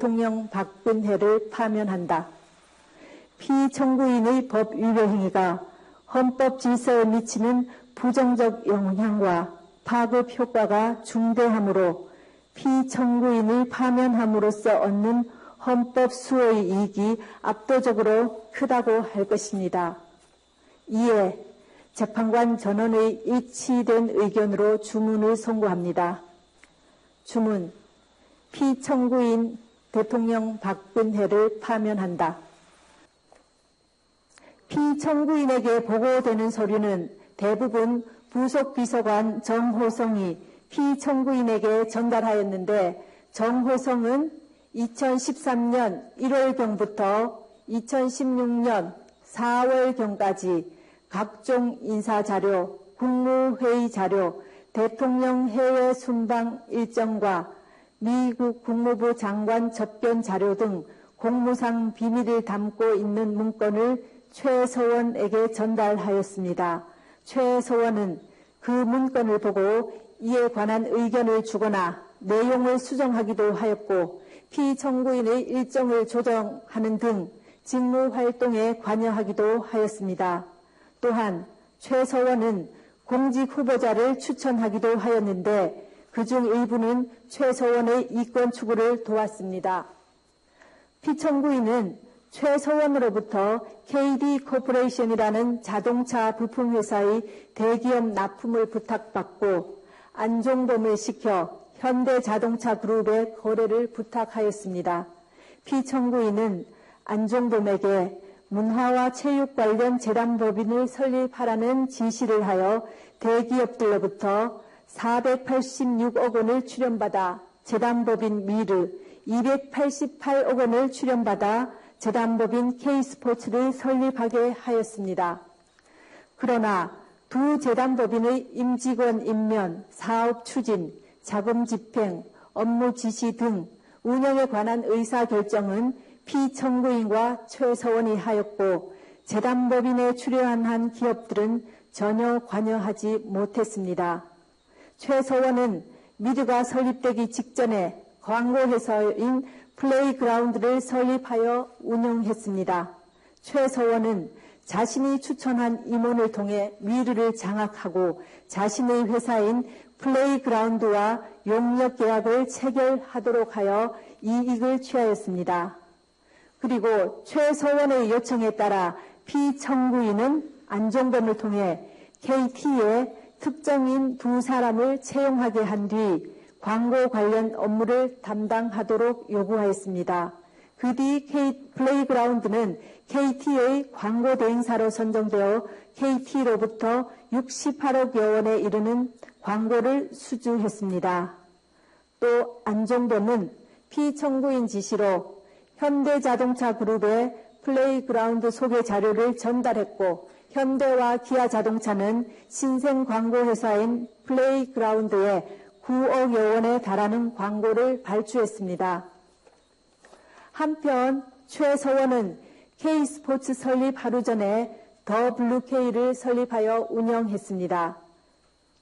대통령 박근혜를 파면한다. 피청구인의 법 위배 행위가 헌법 질서에 미치는 부정적 영향과 파급 효과가 중대하므로 피청구인을 파면함으로써 얻는 헌법 수호의 이익이 압도적으로 크다고 할 것입니다. 이에 재판관 전원의 일치된 의견으로 주문을 선고합니다. 주문, 피청구인 대통령 박근혜를 파면한다. 피청구인에게 보고되는 서류는 대부분 부속 비서관 정호성이 피청구인에게 전달하였는데 정호성은 2013년 1월경부터 2016년 4월경까지 각종 인사자료, 국무회의 자료, 대통령 해외 순방 일정과 미국 국무부 장관 접견 자료 등 공무상 비밀을 담고 있는 문건을 최서원에게 전달하였습니다. 최서원은 그 문건을 보고 이에 관한 의견을 주거나 내용을 수정하기도 하였고 피청구인의 일정을 조정하는 등 직무활동에 관여하기도 하였습니다. 또한 최서원은 공직 후보자를 추천하기도 하였는데 그중 일부는 최서원의 이권 추구를 도왔습니다. 피청구인은 최서원으로부터 KD 코퍼레이션이라는 자동차 부품회사의 대기업 납품을 부탁받고 안종범을 시켜 현대자동차 그룹의 거래를 부탁하였습니다. 피청구인은 안종범에게 문화와 체육 관련 재단법인을 설립하라는 지시를 하여 대기업들로부터 486억 원을 출연받아 재단법인 미르, 288억 원을 출연받아 재단법인 K스포츠를 설립하게 하였습니다. 그러나 두 재단법인의 임직원 임면, 사업 추진, 자금 집행, 업무 지시 등 운영에 관한 의사결정은 피청구인과 최서원이 하였고 재단법인에 출연한 기업들은 전혀 관여하지 못했습니다. 최서원은 미르가 설립되기 직전에 광고회사인 플레이그라운드를 설립하여 운영했습니다. 최서원은 자신이 추천한 임원을 통해 미르를 장악하고 자신의 회사인 플레이그라운드와 용역 계약을 체결하도록 하여 이익을 취하였습니다. 그리고 최서원의 요청에 따라 피청구인은 안종범을 통해 KT에 특정인 두 사람을 채용하게 한 뒤 광고 관련 업무를 담당하도록 요구하였습니다. 그 뒤 플레이그라운드는 KT의 광고 대행사로 선정되어 KT로부터 68억여 원에 이르는 광고를 수주했습니다. 또 안종범은 피청구인 지시로 현대자동차 그룹의 플레이그라운드 소개 자료를 전달했고 현대와 기아자동차는 신생 광고회사인 플레이그라운드에 9억여 원에 달하는 광고를 발주했습니다. 한편 최서원은 K스포츠 설립 하루 전에 더블루K를 설립하여 운영했습니다.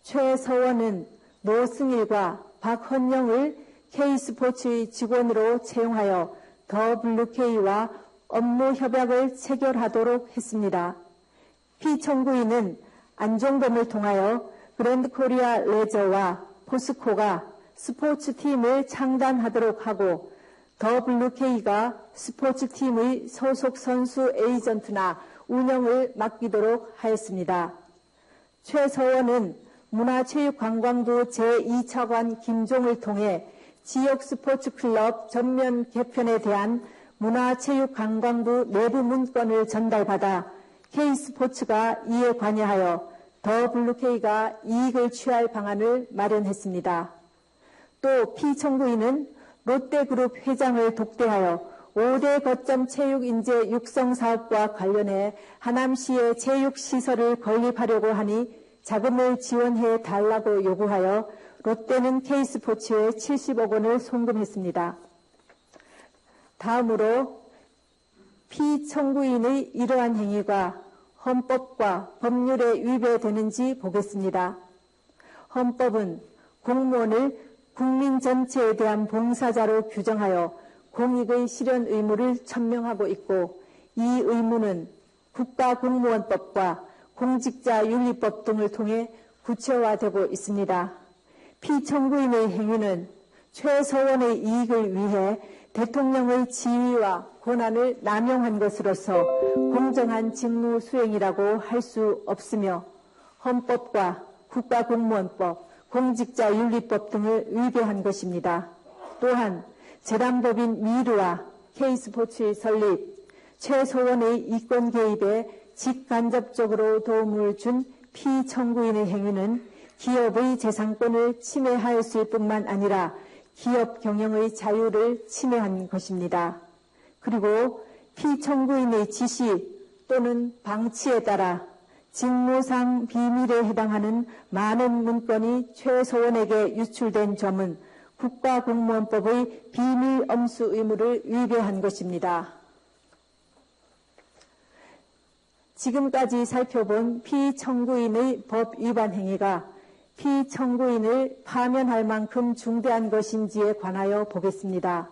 최서원은 노승일과 박헌영을 K스포츠의 직원으로 채용하여 더블루K와 업무 협약을 체결하도록 했습니다. 피청구인은 안종범을 통하여 그랜드코리아 레저와 포스코가 스포츠팀을 창단하도록 하고 더블루K가 스포츠팀의 소속 선수 에이전트나 운영을 맡기도록 하였습니다. 최서원은 문화체육관광부 제2차관 김종을 통해 지역 스포츠클럽 전면 개편에 대한 문화체육관광부 내부 문건을 전달받아 K스포츠가 이에 관여하여 더블루K가 이익을 취할 방안을 마련했습니다. 또 피청구인은 롯데그룹 회장을 독대하여 5대 거점 체육인재 육성사업과 관련해 하남시에 체육시설을 건립하려고 하니 자금을 지원해 달라고 요구하여 롯데는 K스포츠에 70억 원을 송금했습니다. 다음으로 피청구인의 이러한 행위가 헌법과 법률에 위배되는지 보겠습니다. 헌법은 공무원을 국민 전체에 대한 봉사자로 규정하여 공익의 실현 의무를 천명하고 있고 이 의무는 국가공무원법과 공직자윤리법 등을 통해 구체화되고 있습니다. 피청구인의 행위는 최서원의 이익을 위해 대통령의 지위와 권한을 남용한 것으로서 공정한 직무 수행이라고 할 수 없으며 헌법과 국가공무원법, 공직자윤리법 등을 위배한 것입니다. 또한 재단법인 미르와 K스포츠의 설립, 최서원의 이권 개입에 직간접적으로 도움을 준 피청구인의 행위는 기업의 재산권을 침해하였을 뿐만 아니라 기업 경영의 자유를 침해한 것입니다. 그리고 피청구인의 지시 또는 방치에 따라 직무상 비밀에 해당하는 많은 문건이 최서원에게 유출된 점은 국가공무원법의 비밀 엄수 의무를 위배한 것입니다. 지금까지 살펴본 피청구인의 법 위반 행위가 피청구인을 파면할 만큼 중대한 것인지에 관하여 보겠습니다.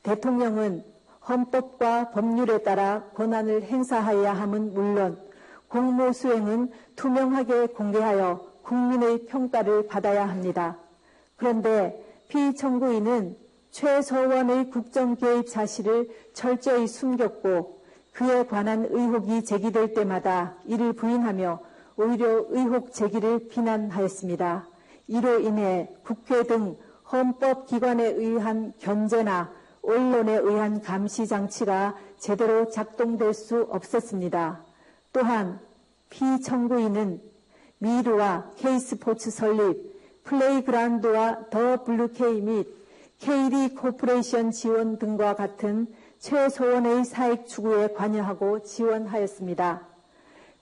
대통령은 헌법과 법률에 따라 권한을 행사해야 함은 물론 공무 수행은 투명하게 공개하여 국민의 평가를 받아야 합니다. 그런데 피청구인은 최서원의 국정 개입 사실을 철저히 숨겼고 그에 관한 의혹이 제기될 때마다 이를 부인하며 오히려 의혹 제기를 비난하였습니다. 이로 인해 국회 등 헌법기관에 의한 견제나 언론에 의한 감시 장치가 제대로 작동될 수 없었습니다. 또한 피청구인은 미르와 K스포츠 설립, 플레이그라운드와 더 블루K 및 KD 코퍼레이션 지원 등과 같은 최소원의 사익 추구에 관여하고 지원하였습니다.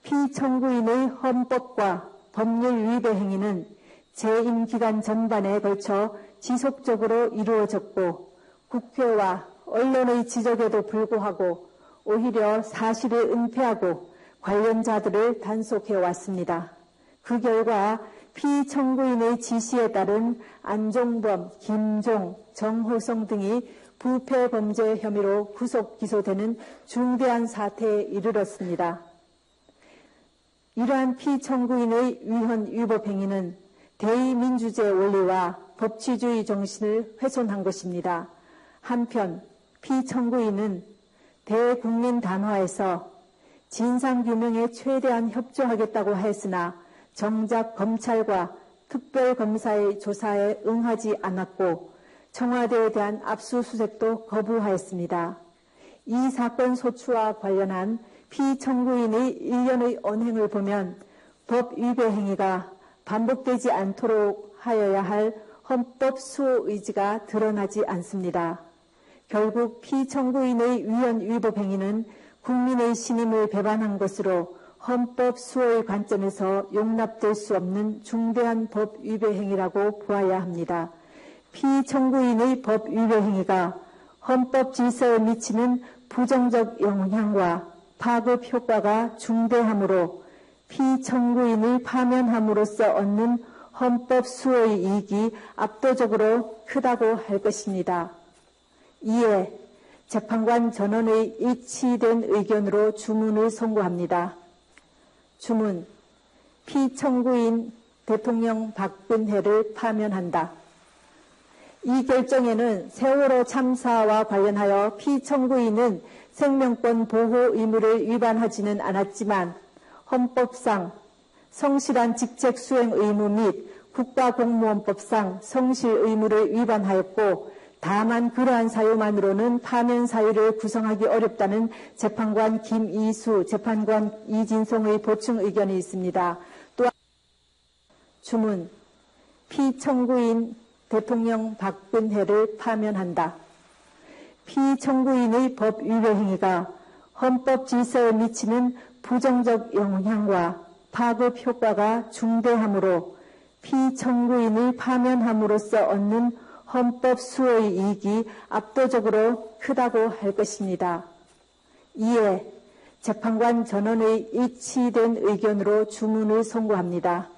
피청구인의 헌법과 법률 위배 행위는 재임 기간 전반에 걸쳐 지속적으로 이루어졌고 국회와 언론의 지적에도 불구하고 오히려 사실을 은폐하고 관련자들을 단속해 왔습니다. 그 결과 피청구인의 지시에 따른 안종범, 김종, 정호성 등이 부패 범죄 혐의로 구속 기소되는 중대한 사태에 이르렀습니다. 이러한 피청구인의 위헌 위법 행위는 대의민주주의 원리와 법치주의 정신을 훼손한 것입니다. 한편 피청구인은 대국민 단화에서 진상규명에 최대한 협조하겠다고 했으나 정작 검찰과 특별검사의 조사에 응하지 않았고 청와대에 대한 압수수색도 거부하였습니다. 이 사건 소추와 관련한 피청구인의 일련의 언행을 보면 법 위배 행위가 반복되지 않도록 하여야 할 헌법 수호 의지가 드러나지 않습니다. 결국 피청구인의 위헌 위법 행위는 국민의 신임을 배반한 것으로 헌법 수호의 관점에서 용납될 수 없는 중대한 법 위배 행위라고 보아야 합니다. 피청구인의 법 위배 행위가 헌법 질서에 미치는 부정적 영향과 파급 효과가 중대하므로 피청구인을 파면함으로써 얻는 헌법 수호의 이익이 압도적으로 크다고 할 것입니다. 이에 재판관 전원의 일치된 의견으로 주문을 선고합니다. 주문, 피청구인 대통령 박근혜를 파면한다. 이 결정에는 세월호 참사와 관련하여 피청구인은 생명권 보호 의무를 위반하지는 않았지만 헌법상 성실한 직책 수행 의무 및 국가공무원법상 성실 의무를 위반하였고 다만 그러한 사유만으로는 파면 사유를 구성하기 어렵다는 재판관 김이수, 재판관 이진송의 보충 의견이 있습니다. 또한 주문, 피청구인 대통령 박근혜를 파면한다. 피청구인의 법 위배 행위가 헌법 질서에 미치는 부정적 영향과 파급 효과가 중대하므로 피청구인을 파면함으로써 얻는 헌법 수호의 이익이 압도적으로 크다고 할 것입니다. 이에 재판관 전원의 일치된 의견으로 주문을 선고합니다.